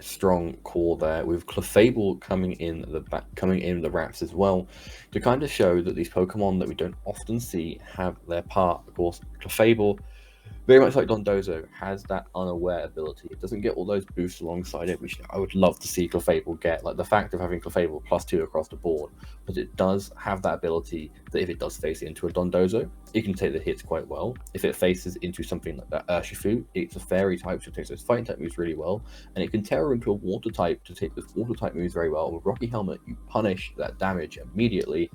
strong core there, with Clefable coming in the wraps as well, to kind of show that these Pokemon that we don't often see have their part. Of course, Clefable, very much like Dondozo, has that unaware ability. It doesn't get all those boosts alongside it, which I would love to see Clefable get. Like the fact of having Clefable +2 across the board, but it does have that ability that if it does face into a Dondozo, it can take the hits quite well. If it faces into something like that Urshifu, it's a fairy type, so it takes those fighting type moves really well, and it can terror into a water type to take those water type moves very well. And with Rocky Helmet, you punish that damage immediately.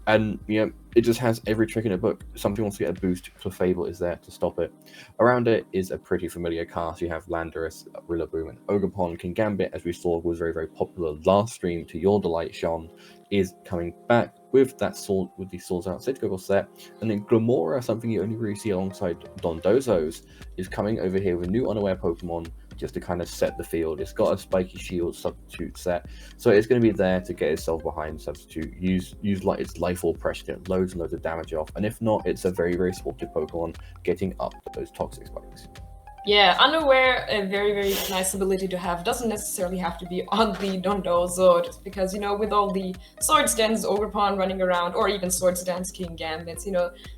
And it just has every trick in the book. Something wants to get a boost, Clefable is there to stop it. Around it is a pretty familiar cast. You have Landorus, Rillaboom, and Ogerpon. Kingambit, as we saw, was very, very popular last stream. To your delight, Sean, is coming back with that sword, with the Swords Out Sage Goggle set. And then Glamora, something you only really see alongside Dondozo's, is coming over here with a new unaware Pokemon, just to kind of set the field. It's got a Spiky Shield substitute set, so it's going to be there to get itself behind substitute, use like its Life Orb pressure, get loads and loads of damage off, and if not, it's a very, very sportive Pokemon getting up to those toxic spikes. Yeah, Unaware, a very, very nice ability to have. Doesn't necessarily have to be on the Dondozo, just because, with all the Swords Dance Ogerpon running around, or even Swords Dance Kingambits,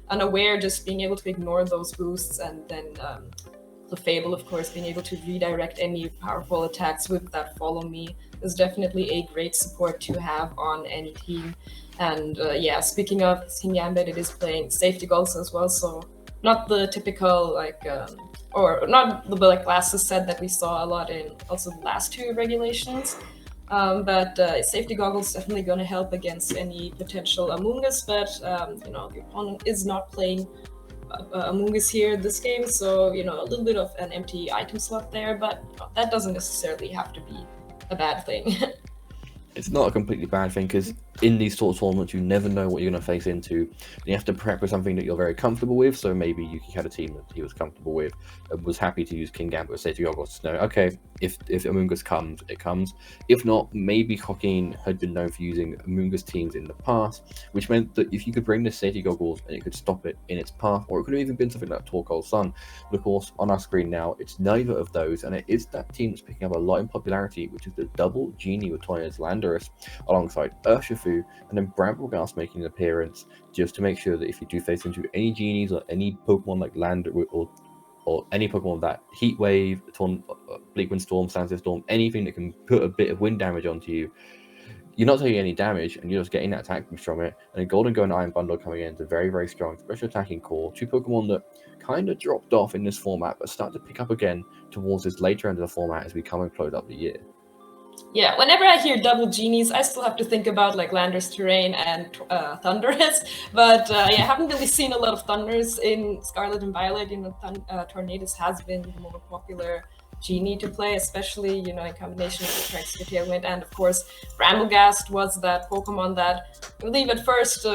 Unaware, just being able to ignore those boosts, and then Clefable, of course, being able to redirect any powerful attacks with that Follow Me is definitely a great support to have on any team. And speaking of Kingambit, it is playing safety goals as well, so not the typical or not the Black Glasses set that we saw a lot in also the last two regulations. But safety goggles definitely going to help against any potential Amoonguss, but the opponent is not playing Amoonguss here this game, so a little bit of an empty item slot there, but that doesn't necessarily have to be a bad thing. It's not a completely bad thing, because in these sort of tournaments, you never know what you're going to face into. And you have to prep with something that you're very comfortable with. So maybe Yuki had a team that he was comfortable with and was happy to use Kingambit or Safety Goggles to know, okay, if Amoonguss comes, it comes. If not, maybe Joaquín had been known for using Amoonguss teams in the past, which meant that if you could bring the Safety Goggles and it could stop it in its path, or it could have even been something like Torkoal Sun. But of course, on our screen now, it's neither of those, and it is that team that's picking up a lot in popularity, which is the double Genie with Toya's Landorus alongside Urshifu, and then Brambleghast making an appearance, just to make sure that if you do face into any Genies or any Pokemon like Landorus or any Pokemon that Heat Wave, Bleak Wind Storm, Sandstorm Storm, anything that can put a bit of wind damage onto you, you're not taking any damage, and you're just getting that attack boost from it. And then Golden Go and Iron Bundle coming in is a very, very strong special attacking core. Two Pokemon that kind of dropped off in this format, but start to pick up again towards this later end of the format as we come and close up the year. Yeah, whenever I hear double Genies, I still have to think about like Landorus Terrain and Thundurus, but I haven't really seen a lot of Thundurus in Scarlet and Violet. Tornadus has been the more popular Genie to play, especially in combination with the Traxxas Tailwind, and of course Brambleghast was that Pokemon that I believe at first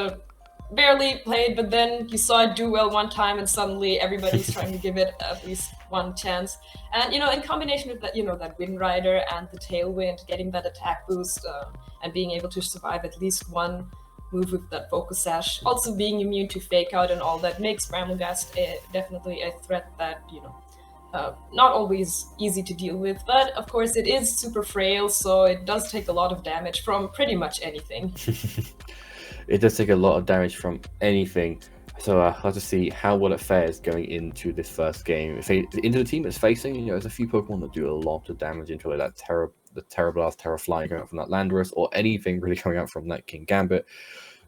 barely played, but then you saw it do well one time, and suddenly everybody's trying to give it at least one chance. And in combination with that, that Wind Rider and the Tailwind, getting that attack boost and being able to survive at least one move with that Focus Sash, also being immune to Fake Out and all that, makes Brambleghast definitely a threat that not always easy to deal with, but of course it is super frail, so it does take a lot of damage from pretty much anything. It does take a lot of damage from anything. So I'll have to see how well it fares going into this first game. Into the team it's facing, there's a few Pokemon that do a lot of damage into it, like the Terra Blast, Terra Flying coming out from that Landorus, or anything really coming out from that Kingambit.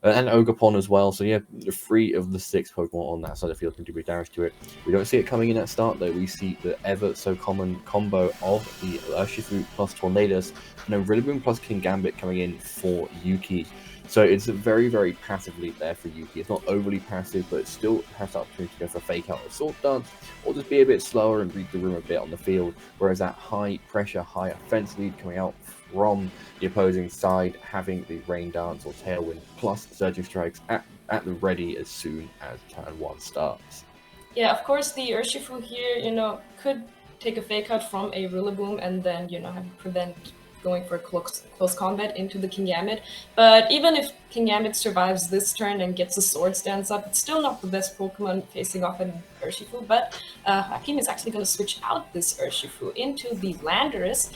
And Ogerpon as well. So 3 of the 6 Pokemon on that side of the field can do big damage to it. We don't see it coming in at start though. We see the ever so common combo of the Urshifu plus Tornadus, and then Rillaboom plus Kingambit coming in for Yuki. So it's a very, very passive lead there for Yuki. It's not overly passive, but it still has the opportunity to go for Fake Out or Sword Dance, or just be a bit slower and read the room a bit on the field. Whereas that high pressure, high offense lead coming out from the opposing side, having the Rain Dance or Tailwind plus Surging Strikes at the ready as soon as turn 1 starts. Yeah, of course the Urshifu here, could take a Fake Out from a Rillaboom and then, have prevent going for close combat into the Kingambit. But even if Kingambit survives this turn and gets a Swords Dance up, it's still not the best Pokemon facing off an Urshifu. But Joaquín is actually going to switch out this Urshifu into the Landorus,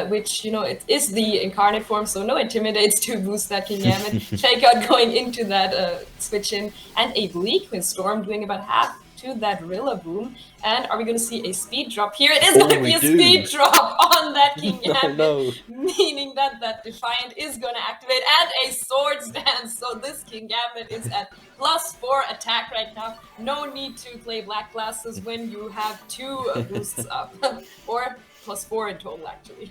which, you know, it is the incarnate form, so no Intimidates to boost that Kingambit. Fake Out going into that switch in, and a Bleak Windstorm doing about half to that Rillaboom. And are we going to see a speed drop here? It is going to be a speed drop on that Kingambit, no. meaning that that Defiant is going to activate, and a Swords Dance. So this Kingambit is at +4 attack right now. No need to play Black Glasses when you have 2 boosts up, or +4 in total, actually.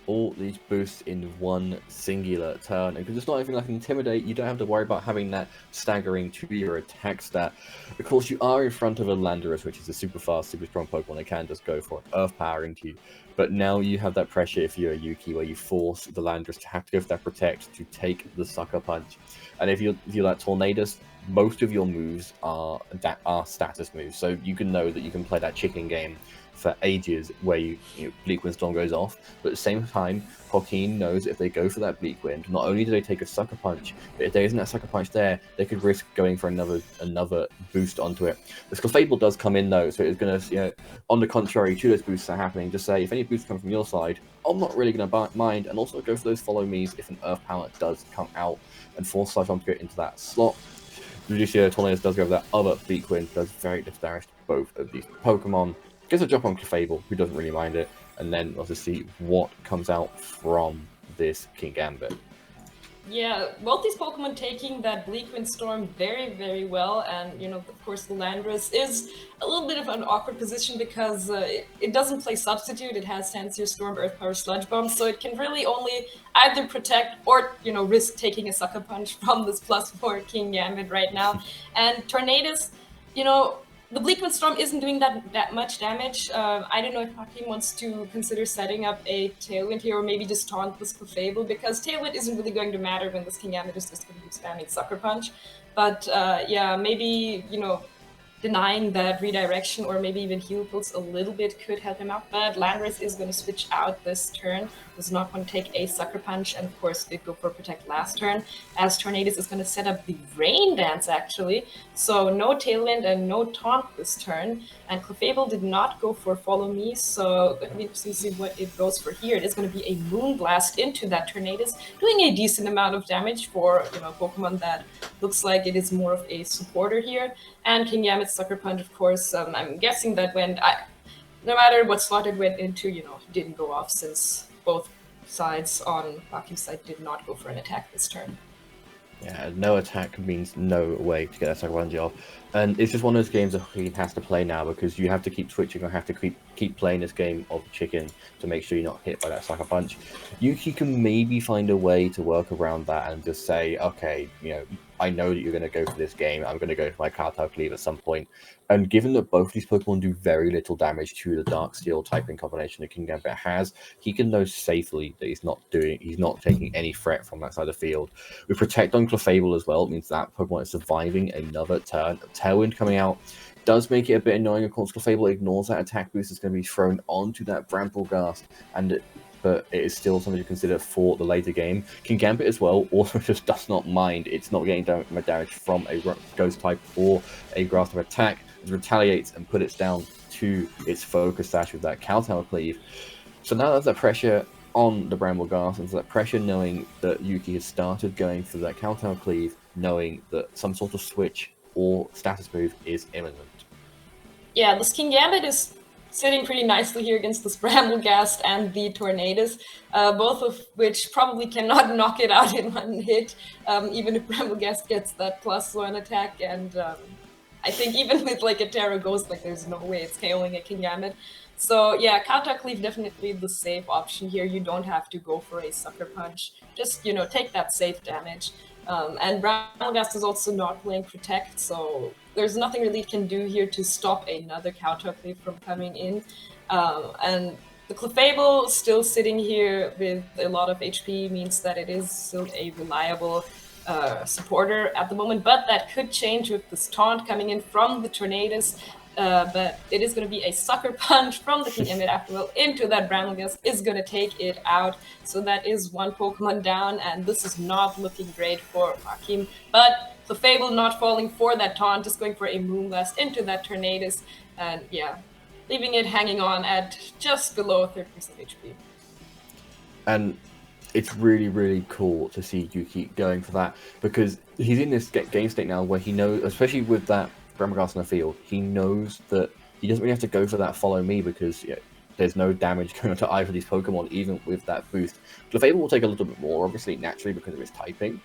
All these boosts in one singular turn, and because it's not anything like Intimidate, you don't have to worry about having that staggering to your attack stat. Of course, you are in front of a Landorus, which is a super fast, super strong Pokemon. They can just go for Earth Power into you, but now you have that pressure if you're a Yuki, where you force the Landorus to have to go for that Protect to take the Sucker Punch. And if you're like Tornadus, most of your moves are status moves, so you can know that you can play that chicken game for ages where Bleak Windstorm goes off, but at the same time, Joaquín knows if they go for that Bleak Wind, not only do they take a Sucker Punch, but if there isn't that Sucker Punch there, they could risk going for another boost onto it. This Clefable does come in though, so it's going to, on the contrary to those boosts that are happening, just say, if any boosts come from your side, I'm not really going to mind, and also go for those Follow Me's if an Earth Power does come out, and force Cyclone to go into that slot. Lucio Tornadus does go for that other Bleak Wind, does very damage to both of these Pokemon. Gets a drop on Clefable, who doesn't really mind it, and then let's just see what comes out from this Kingambit. Yeah, both these Pokemon taking that Bleak Windstorm very, very well, and, you know, of course the Landorus is a little bit of an awkward position because it doesn't play Substitute, it has Fancier Storm, Earth Power, Sludge Bomb, so it can really only either protect or, you know, risk taking a Sucker Punch from this +4 Kingambit right now. And Tornadus, you know, the Bleak Windstorm isn't doing that much damage. I don't know if Joaquín wants to consider setting up a Tailwind here, or maybe just taunt this Clefable, because Tailwind isn't really going to matter when this Kingambit is just going to be spamming Sucker Punch. But yeah, maybe, you know, denying that redirection or maybe even heal pulse a little bit could help him out. But Landorus is going to switch out this turn, was not going to take a Sucker Punch, and of course did go for Protect last turn, as Tornadus is going to set up the Rain Dance actually. So no Tailwind and no Taunt this turn, and Clefable did not go for Follow Me, so going to be interesting to see what it goes for here. It is going to be a Moonblast into that Tornadus, doing a decent amount of damage for, you know, Pokemon that looks like it is more of a supporter here. And Kingambit's Sucker Punch, of course, I'm guessing that no matter what slot it went into, you know, didn't go off, since both sides on Joaquín's side did not go for an attack this turn. Yeah, no attack means no way to get that Sucker Punch off. And it's just one of those games that he has to play now, because you have to keep switching or have to keep playing this game of chicken to make sure you're not hit by that Sucker Punch. Yuki can maybe find a way to work around that and just say, okay, you know, I know that you're going to go for this game. I'm going to go for my Cartel Cleave at some point. And given that both these Pokemon do very little damage to the Dark Steel typing combination that Kingambit has, he can know safely that he's not taking any threat from that side of the field. With Protect on Clefable as well, it means that Pokemon is surviving another turn. Tailwind coming out does make it a bit annoying. Of course, Clefable ignores that attack boost that's going to be thrown onto that Bramble-Ghast, but it is still something to consider for the later game. Kingambit as well also just does not mind. It's not getting damage from a Ghost type or a Grass type attack. It retaliates and puts it down to its Focus Sash with that Cowtower Cleave. So now there's that pressure on the Bramble-Ghast, and so that pressure knowing that Yuki has started going for that Cowtower Cleave, knowing that some sort of switch or status move is imminent. Yeah, this Kingambit is sitting pretty nicely here against this Bramble-Ghast and the Tornadus, both of which probably cannot knock it out in one hit, even if Bramble-Ghast gets that +1 attack, and I think even with like a Terra Ghost, like there's no way it's KOing a Kingambit. So yeah, Counter Cleave definitely the safe option here. You don't have to go for a Sucker Punch. Just, you know, take that safe damage. And Bramble-Ghast is also not playing Protect, so there's nothing really it can do here to stop another Counter Cleave from coming in. And the Clefable still sitting here with a lot of HP means that it is still a reliable supporter at the moment, but that could change with this taunt coming in from the Tornadus. But it is going to be a Sucker Punch from the Kingambit after all into that Bramble-Ghast is going to take it out. So that is one Pokemon down, and this is not looking great for Joaquín. But Clefable not falling for that taunt, just going for a Moonblast into that Tornadus, and yeah, leaving it hanging on at just below 30% HP. And it's really, really cool to see Yuki going for that, because he's in this game state now where he knows, especially with that Grandmagrass in the field, he knows that he doesn't really have to go for that follow me, because there's no damage going to either of these Pokemon, even with that boost. Clefable will take a little bit more, obviously, naturally, because of its typing,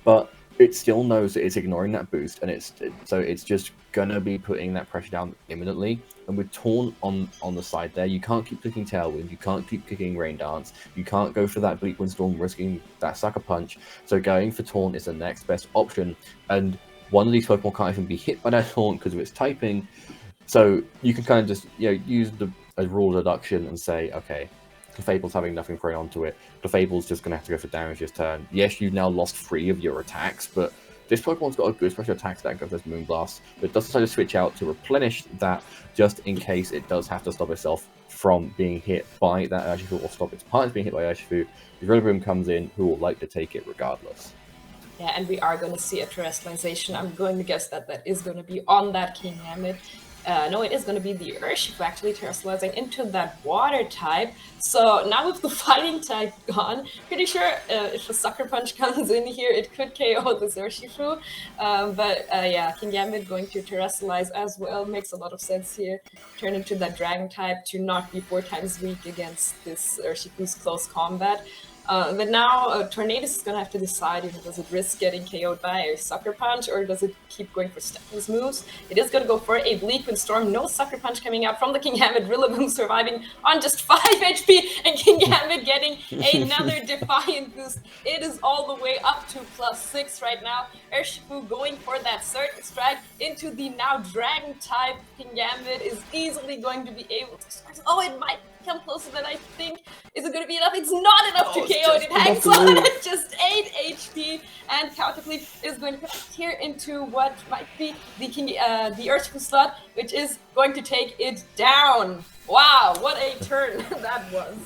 but it still knows that it's ignoring that boost, and it's just gonna be putting that pressure down imminently. And with Taunt on the side there, you can't keep clicking Tailwind, you can't keep kicking Rain Dance, you can't go for that Bleak Windstorm risking that Sucker Punch. So going for Taunt is the next best option, and one of these Pokemon can't even be hit by that Taunt because of its typing. So you can kind of just use a rule deduction and say, okay, Clefable's having nothing thrown onto it. Clefable's just going to have to go for damage this turn. Yes, you've now lost 3 of your attacks, but this Pokemon's got a good special attack stack of this Moonblast, but it does decide to switch out to replenish that just in case it does have to stop itself from being hit by that Urshifu, or stop its partners being hit by Urshifu. The Rillaboom comes in, who will like to take it regardless. Yeah, and we are going to see a terrestrialization. I'm going to guess that that is going to be on that Kingambit. No, it is going to be the Urshifu actually terrestrializing into that water type. So now with the fighting type gone, pretty sure if a Sucker Punch comes in here, it could KO this Urshifu. But yeah, Kingambit going to terrestrialize as well makes a lot of sense here. Turn into that Dragon type to not be 4 times weak against this Urshifu's close combat. But now Tornadus is going to have to decide, does it risk getting KO'd by a Sucker Punch, or does it keep going for Stephanie's moves? It is going to go for a Bleak Windstorm. No Sucker Punch coming out from the Kingambit. Rillaboom surviving on just 5 HP, and Kingambit getting another Defiant boost. It is all the way up to +6 right now. Urshifu going for that Certain Strike into the now Dragon type. Kingambit is easily going to be able to start. Oh, it might come closer than I think. Is it going to be enough? It's not enough to KO it. It hangs on at just 8 HP, and Counterfleet is going to tear into what might be the Urshifu slot, which is going to take it down. Wow, what a turn that was.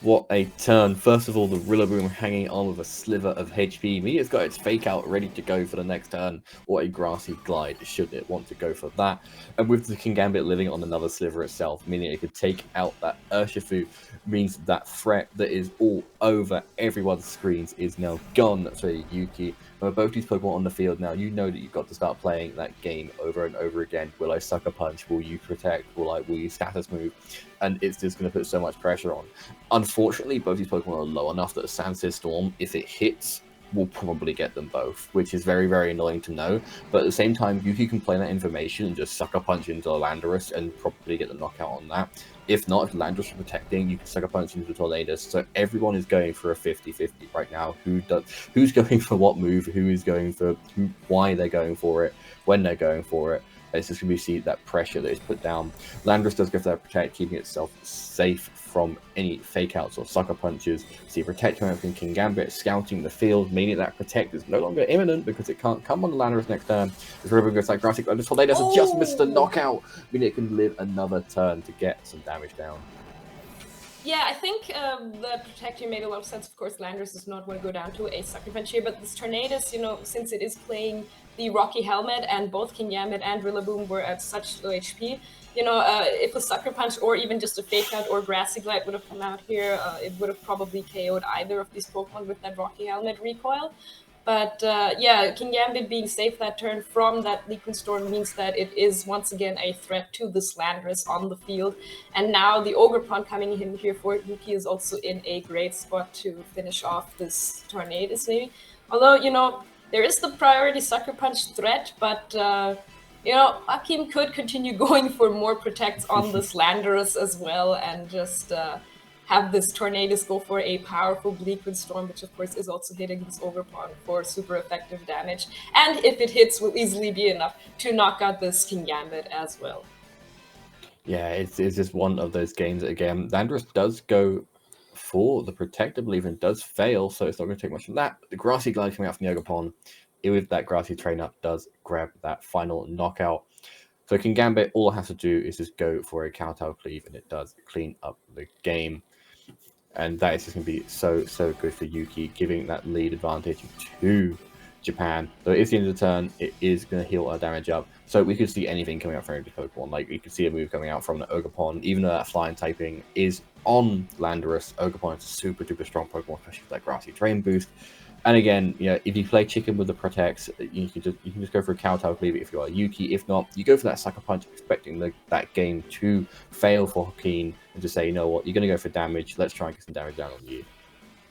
What a turn. First of all, the Rillaboom hanging on with a sliver of HP. Media's got its Fake Out ready to go for the next turn, or a Grassy Glide should it want to go for that. And with the Kingambit living on another sliver itself, meaning it could take out that Urshifu, means that threat that is all over everyone's screens is now gone for Yuki. And with both these Pokemon on the field now, you know that you've got to start playing that game over and over again. Will I Sucker Punch? Will you Protect? Will you Status Move? And it's just going to put so much pressure on. Unfortunately, both these Pokemon are low enough that a Sandsear Storm, if it hits, will probably get them both, which is very, very annoying to know. But at the same time, Yuki can play that information and just Sucker Punch into a Landorus and probably get the knockout on that. If not, if Landorus is protecting, you can Sucker Punch into the Tornadus. So everyone is going for a 50-50 right now. Who's going for what move, who is going for why they're going for it, when they're going for it. It's just going to be see that pressure that is put down. Landorus does go for that Protect, keeping itself safe from any Fake Outs or Sucker Punches. See Protect from everything. Kingambit scouting the field, meaning that Protect is no longer imminent because it can't come on the Landorus next turn. This River goes like Grassy Glide. Tornadus has just missed the knockout, meaning it can live another turn to get some damage down. Yeah, I think the Protect made a lot of sense. Of course, Landorus does not want to go down to a Sucker Punch here, but this Tornadus, since it is playing the Rocky Helmet, and both Kingambit and Rillaboom were at such low HP, if a Sucker Punch or even just a Fake Out or Grassy Glide would have come out here, it would have probably KO'd either of these Pokemon with that Rocky Helmet recoil. But yeah, Kingambit being safe that turn from that Bleak Windstorm means that it is once again a threat to the Landorus on the field. And now the Ogerpon coming in here for Yuki is also in a great spot to finish off this Tornadus maybe. Although, there is the priority Sucker Punch threat, but Hakim could continue going for more protects on this Landorus as well, and just have this Tornadus go for a powerful Bleak Windstorm, which of course is also hitting this Ogerpon for super effective damage. And if it hits, will easily be enough to knock out this Kingambit as well. Yeah, it's just one of those games that, again, Landorus does go for the Protect, I believe, and does fail, so it's not going to take much from that. But the Grassy Glide coming out from the Ogerpon, with that Grassy Train up, does grab that final knockout. So Kingambit, all it has to do is just go for a Kowtow Cleave, and it does clean up the game. And that is just going to be so good for Yuki, giving that lead advantage to Japan. So if the end of the turn, it is going to heal our damage up. So we could see anything coming out from any Pokemon. Like we could see a move coming out from the Ogerpon, even though that flying typing is on Landorus. Ogerpon is a super duper strong Pokemon, especially with that grassy terrain boost. And again, you know, if you play chicken with the protects, you can just go for a Kowtow Cleave if you are Yuki. If not, you go for that Sucker Punch, expecting that game to fail for Joaquín and to say, you know what, you're going to go for damage. Let's try and get some damage down on you.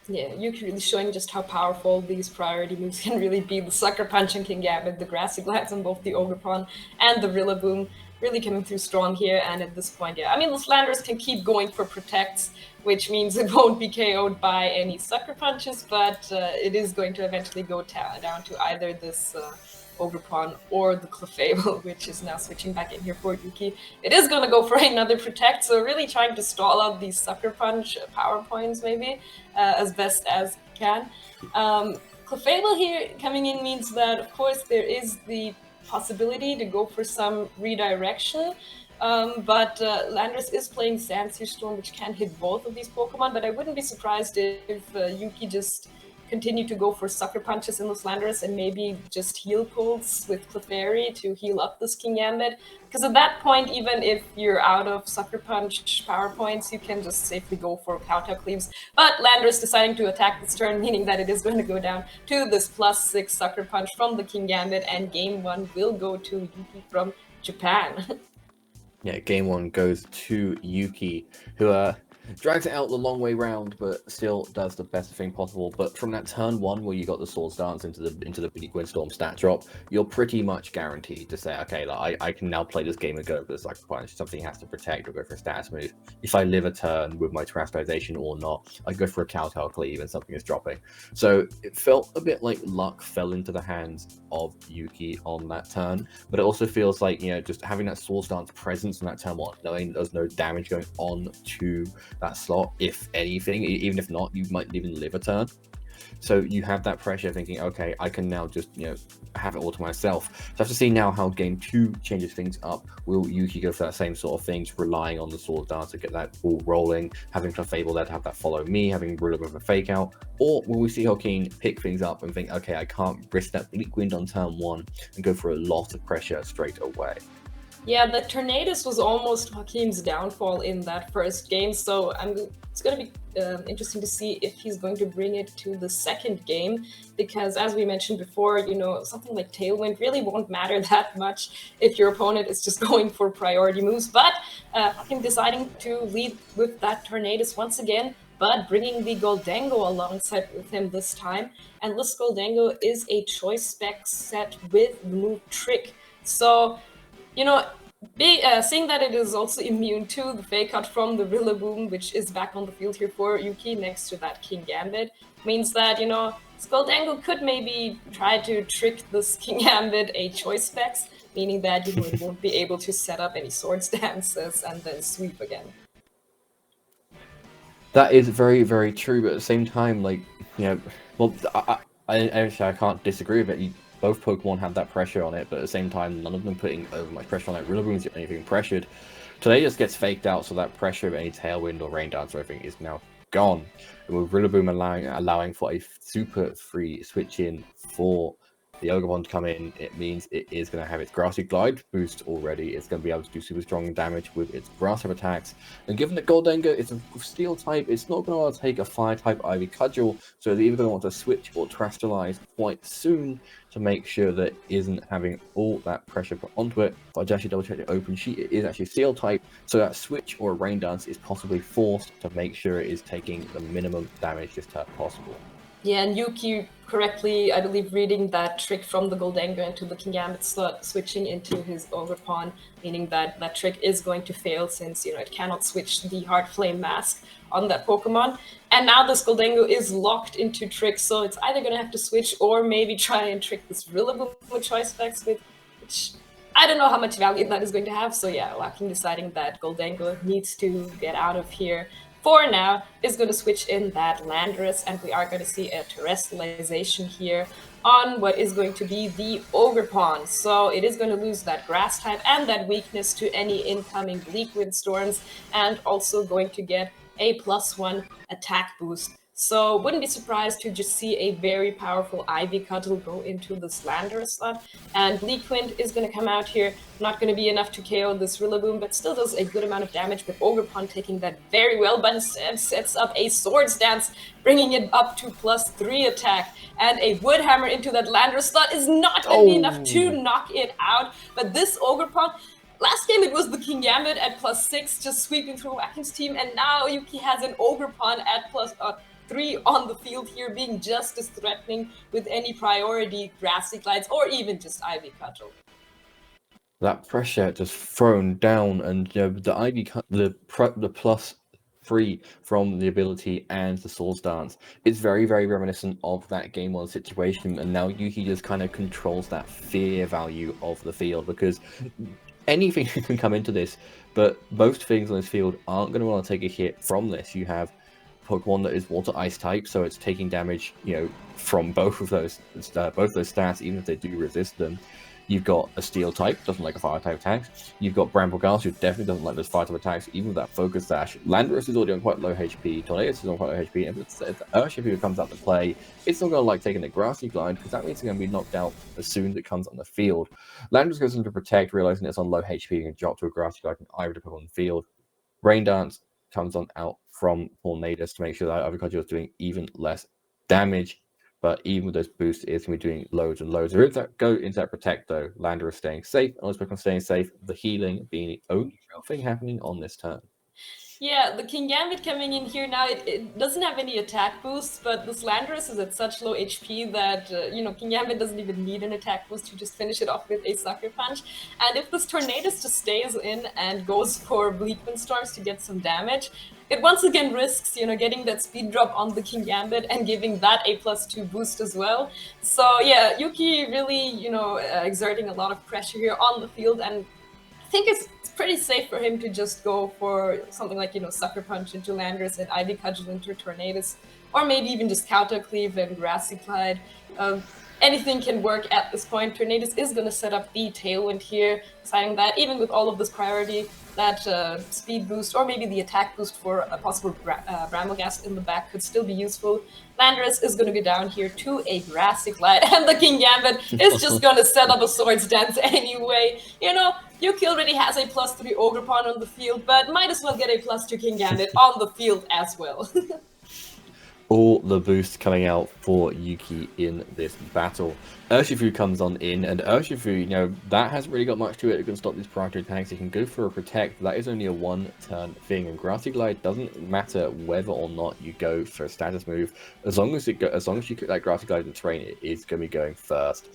Yeah, Yuki really showing just how powerful these priority moves can really be. The Sucker Punch and King Gambit, the Grassy Glance on both the Ogerpon and the Rillaboom really coming through strong here. And at this point, yeah, I mean, the Landorus can keep going for protects, which means it won't be KO'd by any Sucker Punches, but it is going to eventually go down to either this Ogerpon or the Clefable, which is now switching back in here for Yuki. It is going to go for another Protect, so really trying to stall out these Sucker Punch power points maybe as best as can. Clefable here coming in means that, of course, there is the possibility to go for some redirection, but Landorus is playing Sandsear Storm, which can hit both of these Pokemon, but I wouldn't be surprised if Yuki just continue to go for Sucker Punches in the Landorus and maybe just heal pulls with Clefairy to heal up this King Gambit. Because at that point, even if you're out of Sucker Punch power points, you can just safely go for Kowtow Cleaves. But Landorus deciding to attack this turn, meaning that it is going to go down to this +6 Sucker Punch from the King Gambit, and game 1 will go to Yuki from Japan. Yeah, game 1 goes to Yuki, who drags it out the long way round, but still does the best thing possible. But from that turn 1 where you got the Swords Dance into the Bleak Windstorm stat drop, you're pretty much guaranteed to say, okay, like, I can now play this game and go for the Sucker Punch. Something has to protect or go for a status move. If I live a turn with my Terastization or not, I go for a Kowtow Cleave and something is dropping. So it felt a bit like luck fell into the hands of Yuki on that turn, but it also feels like, you know, just having that Swords Dance presence on that turn 1, knowing there's no damage going on to that slot, if anything, even if not, you might even live a turn. So you have that pressure thinking, okay, I can now just, you know, have it all to myself. So I have to see now how game 2 changes things up. Will Yuki go for that same sort of things, relying on the Sword Dance to get that ball rolling, having Clefable there to have that follow me, having Ruler with a fake out? Or will we see Joaquín pick things up and think, okay, I can't risk that Bleak Wind on turn 1 and go for a lot of pressure straight away? Yeah, the Tornadus was almost Joaquín's downfall in that first game, so it's going to be interesting to see if he's going to bring it to the second game, because as we mentioned before, you know, something like Tailwind really won't matter that much if your opponent is just going for priority moves. But Joaquín deciding to lead with that Tornadus once again, but bringing the Goldango alongside with him this time. And this Goldango is a choice spec set with the move Trick. So, you know, seeing that it is also immune to the fake out from the Rillaboom, which is back on the field here for Yuki next to that King Gambit, means that, you know, Goldango could maybe try to trick this King Gambit a choice specs, meaning that, you know, it won't be able to set up any Swords Dances and then sweep again. That is very, very true, but at the same time, like, you know, well, I can't disagree with it. Both Pokemon have that pressure on it, but at the same time, none of them putting over much pressure on it. Rillaboom's the only thing pressured. Today just gets faked out, so that pressure of any Tailwind or Rain Dance or anything is now gone. And with Rillaboom allowing for a super free switch in for the Ogerpon to come in, it means it is going to have its Grassy Glide boost already. It's going to be able to do super strong damage with its Grass type attacks. And given that Goldango is a Steel type, it's not going to want to take a Fire type Ivy Cudgel, so they're either going to want to switch or Terastallize quite soon to make sure that it isn't having all that pressure put onto it. But I just actually double check the open sheet, it is actually Steel type, so that switch or Rain Dance is possibly forced to make sure it is taking the minimum damage this turn possible. Yeah, and Yuki correctly, I believe, reading that trick from the Goldango into the King Gambit slot, switching into his Ogerpon, meaning that that trick is going to fail since, you know, it cannot switch the Heart Flame Mask on that Pokemon. And now this Goldango is locked into tricks, so it's either going to have to switch or maybe try and trick this Rillaboom with choice specs, with which I don't know how much value that is going to have. So yeah, Joaquín deciding that Goldango needs to get out of here for now, is going to switch in that Landorus, and we are going to see a Terastallization here on what is going to be the Ogerpon. So it is going to lose that Grass type and that weakness to any incoming Bleak Windstorms, and also going to get a +1 attack boost. So wouldn't be surprised to just see a very powerful Ivy Cudgel go into the Slanderer slot. And Bleak Wind is going to come out here. Not going to be enough to KO this Rillaboom, but still does a good amount of damage, with Ogerpon taking that very well, but instead sets up a Swords Dance, bringing it up to +3 attack. And a Wood Hammer into that Lander slot is not going to be enough to knock it out. But this Ogerpon, last game it was the King Gambit at +6, just sweeping through Joaquín's team, and now Yuki has an Ogerpon at +3 on the field here, being just as threatening with any priority Grassy Glides or even just Ivy Cudgel. That pressure just thrown down, and the Ivy the +3 from the ability and the Swords Dance is very, very reminiscent of that game 1 situation, and now Yuki just kind of controls that fear value of the field, because anything can come into this, but most things on this field aren't going to want to take a hit from this. You have Pokemon that is Water Ice type, so it's taking damage, from both of those stats, even if they do resist them. You've got a Steel type, doesn't like a Fire type attacks. You've got Brambleghast, who definitely doesn't like those Fire type attacks, even with that Focus Sash. Landorus is already on quite low HP, Tornadus is on quite low HP, and if Urshifu comes out to play, it's not going to like taking the Grassy Glide, because that means it's going to be knocked out as soon as it comes on the field. Landorus goes into Protect, realizing it's on low HP, and drop to a Grassy Glide and either to put on the field. Rain Dance comes on out from Tornadus to make sure that Avocado is doing even less damage. But even with those boosts, it's going to be doing loads and loads. If that go into that Protect, though, Lander is staying safe. And those Pokemon staying safe, the healing being the only real thing happening on this turn. Yeah, the King Gambit coming in here now, it doesn't have any attack boosts, but this Landorus is at such low HP that, King Gambit doesn't even need an attack boost to just finish it off with a Sucker Punch. And if this Tornadus just stays in and goes for Bleak Wind Storms to get some damage, it once again risks, getting that speed drop on the King Gambit and giving that a +2 boost as well. So yeah, Yuki really, exerting a lot of pressure here on the field, and I think it's pretty safe for him to just go for something like, Sucker Punch into Landorus and Ivy Cudgel into Tornadus, or maybe even just Counter Cleave and Grassy Glide. Anything can work at this point. Tornadus is going to set up the Tailwind here, deciding that even with all of this priority, that speed boost or maybe the attack boost for a possible Brambleghast in the back could still be useful. Landorus is going to go down here to a Grassy Glide, and the King Gambit is just going to set up a Swords Dance anyway. Yuki already has a +3 Ogerpon on the field, but might as well get a +2 King Gambit on the field as well. All the boosts coming out for Yuki in this battle. Urshifu comes on in, and Urshifu, that hasn't really got much to it. It can stop these priority attacks. It can go for a Protect, but that is only a one-turn thing. And Grassy Glide doesn't matter whether or not you go for a status move. As long as you put that Grassy Glide in the terrain, it is going to be going first.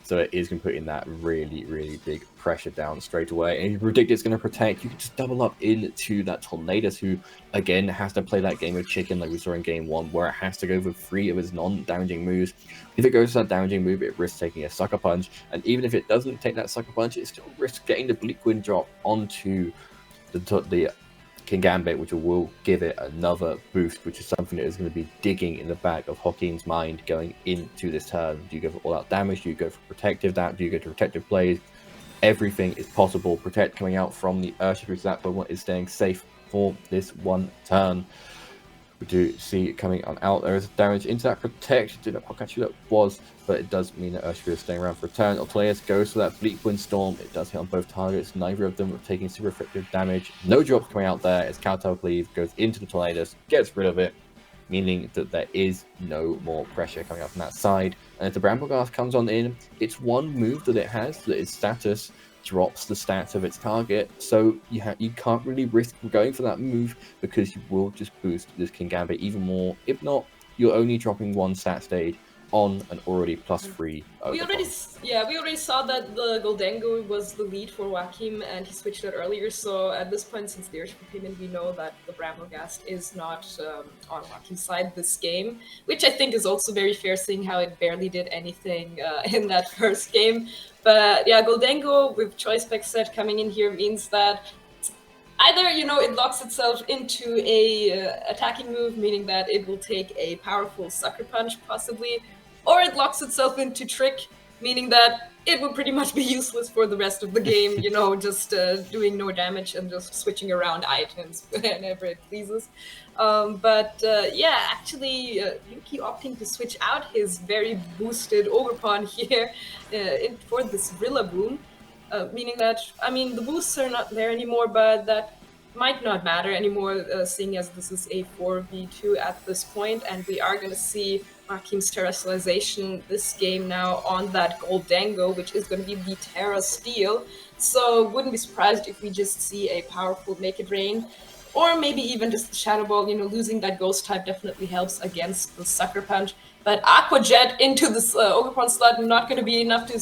So it is going to put in that really, really big pressure down straight away. And if you predict it's going to Protect, you can just double up into that Tornadus, who, again, has to play that game of chicken like we saw in game 1, where it has to go for 3 of its non-damaging moves. If it goes to that damaging move, it risks taking a Sucker Punch. And even if it doesn't take that Sucker Punch, it still risks getting the Bleak Wind drop onto the King Gambit, which will give it another boost, which is something that is going to be digging in the back of Joaquín's mind going into this turn. Do you go for all-out damage? Do you go for protective damage? Do you go to protective plays? Everything is possible. Protect coming out from the Urshifu, so that Pokemon is staying safe for this one turn. We do see it coming on out. There is damage into that Protect. Did not catch who that was, but it does mean that Urshifu is staying around for a turn. Alteus goes for that Bleak Wind Storm. It does hit on both targets. Neither of them are taking super effective damage. No drops coming out there as Counter Cleave goes into the Tornadus, gets rid of it, meaning that there is no more pressure coming out from that side. And if the Brambleghast comes on in, it's one move that it has that its status drops the stats of its target, so you can't really risk going for that move, because you will just boost this King Gambit even more. If not, you're only dropping one stat stage on an already +3. We already saw that the Goldengo was the lead for Joaquín, and he switched it earlier. So at this point, since the Urshifu came in, we know that the Brambleghast is not on Joaquín's side this game, which I think is also very fair, seeing how it barely did anything in that first game. But yeah, Goldengo with Choice Spec set coming in here means that either, it locks itself into a attacking move, meaning that it will take a powerful Sucker Punch, possibly, or it locks itself into Trick, meaning that it will pretty much be useless for the rest of the game, you know, just doing no damage and just switching around items whenever it pleases. Yeah, actually, Yuki opting to switch out his very boosted Ogerpon here for this Rillaboom, meaning that, I mean, the boosts are not there anymore, but that might not matter anymore, seeing as this is a 4v2 at this point, and we are going to see Joaquim's terrestrialization this game now on that Goldango, which is going to be the Terra Steel. So wouldn't be surprised if we just see a powerful Make It Rain, or maybe even just the Shadow Ball. You know, losing that Ghost type definitely helps against the Sucker Punch. But Aqua Jet into this Ogerpon slot, not going to be enough to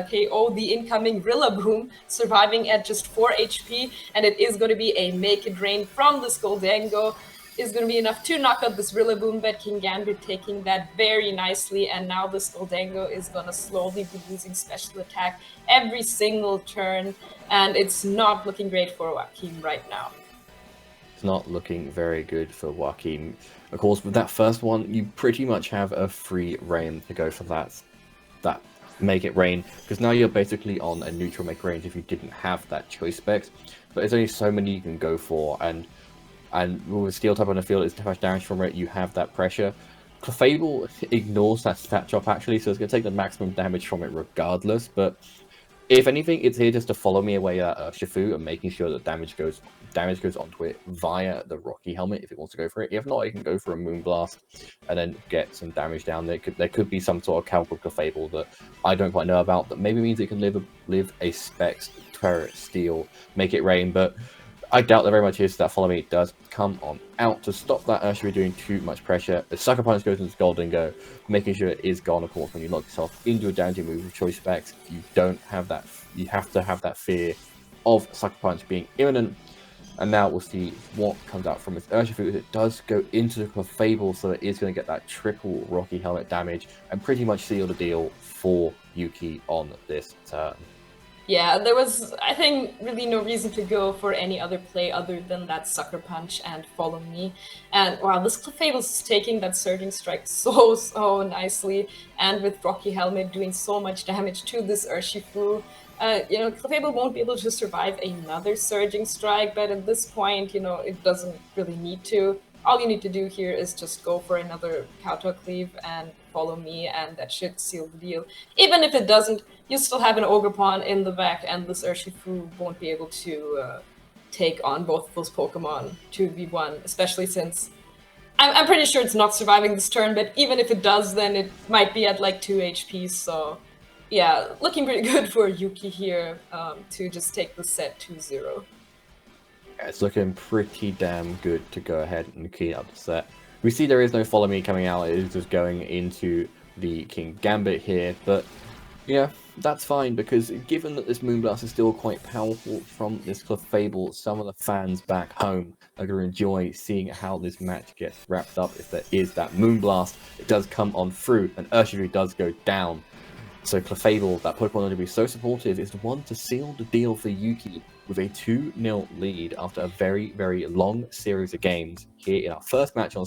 KO the incoming Rillaboom, surviving at just 4 HP, and it is going to be a Make It Rain from this Goldango. Is going to be enough to knock out this Rillaboom, but Kingambit taking that very nicely, and now this Goldango is going to slowly be losing special attack every single turn, and it's not looking great for Joaquim right now. It's not looking very good for Joaquim. Of course, with that first one, you pretty much have a free reign to go for that Make It Rain, because now you're basically on a neutral Make It Rain if you didn't have that choice specs. But there's only so many you can go for, and with Steel type on the field, it's too much damage from it, you have that pressure. Clefable ignores that stat chop actually, so it's going to take the maximum damage from it regardless, but if anything, it's here just to follow me away at Shifu and making sure that damage goes onto it via the Rocky Helmet if it wants to go for it. If not, it can go for a Moonblast and then get some damage down there. There could be some sort of Calcul Clefable that I don't quite know about that maybe means it can live a Specs, Turret, Steel, Make It Rain, but I doubt that very much is that follow me. It does come on out to stop that Urshifu doing too much pressure. The Sucker Punch goes into Goldango, making sure it is gone. Of course, when you lock yourself into a damaging move with choice specs, you don't have that. You have to have that fear of Sucker Punch being imminent. And now we'll see what comes out from its Urshifu. It does go into the Clefable, so it is going to get that triple Rocky Helmet damage and pretty much seal the deal for Yuki on this turn. Yeah, there was, I think, really no reason to go for any other play other than that Sucker Punch and Follow Me. And wow, this Clefable is taking that Surging Strike so nicely, and with Rocky Helmet doing so much damage to this Urshifu. You know, Clefable won't be able to survive another Surging Strike, but at this point, you know, it doesn't really need to. All you need to do here is just go for another Kowtow Cleave and Follow Me, and that should seal the deal. Even if it doesn't, you still have an Ogerpon in the back, and this Urshifu won't be able to take on both of those Pokemon 2v1, especially since I'm pretty sure it's not surviving this turn, but even if it does, then it might be at like 2 HP, so yeah, looking pretty good for Yuki here to just take the set 2-0. Yeah, it's looking pretty damn good to go ahead and clean up the set. We see there is no Follow Me coming out, it is just going into the Kingambit here, but yeah, that's fine, because given that this Moonblast is still quite powerful from this Clefable, some of the fans back home are going to enjoy seeing how this match gets wrapped up. If there is that Moonblast, it does come on through, and Urshifu does go down. So Clefable, that Pokemon going to be so supportive, is the one to seal the deal for Yuki with a 2-0 lead after a very, very long series of games here in our first match on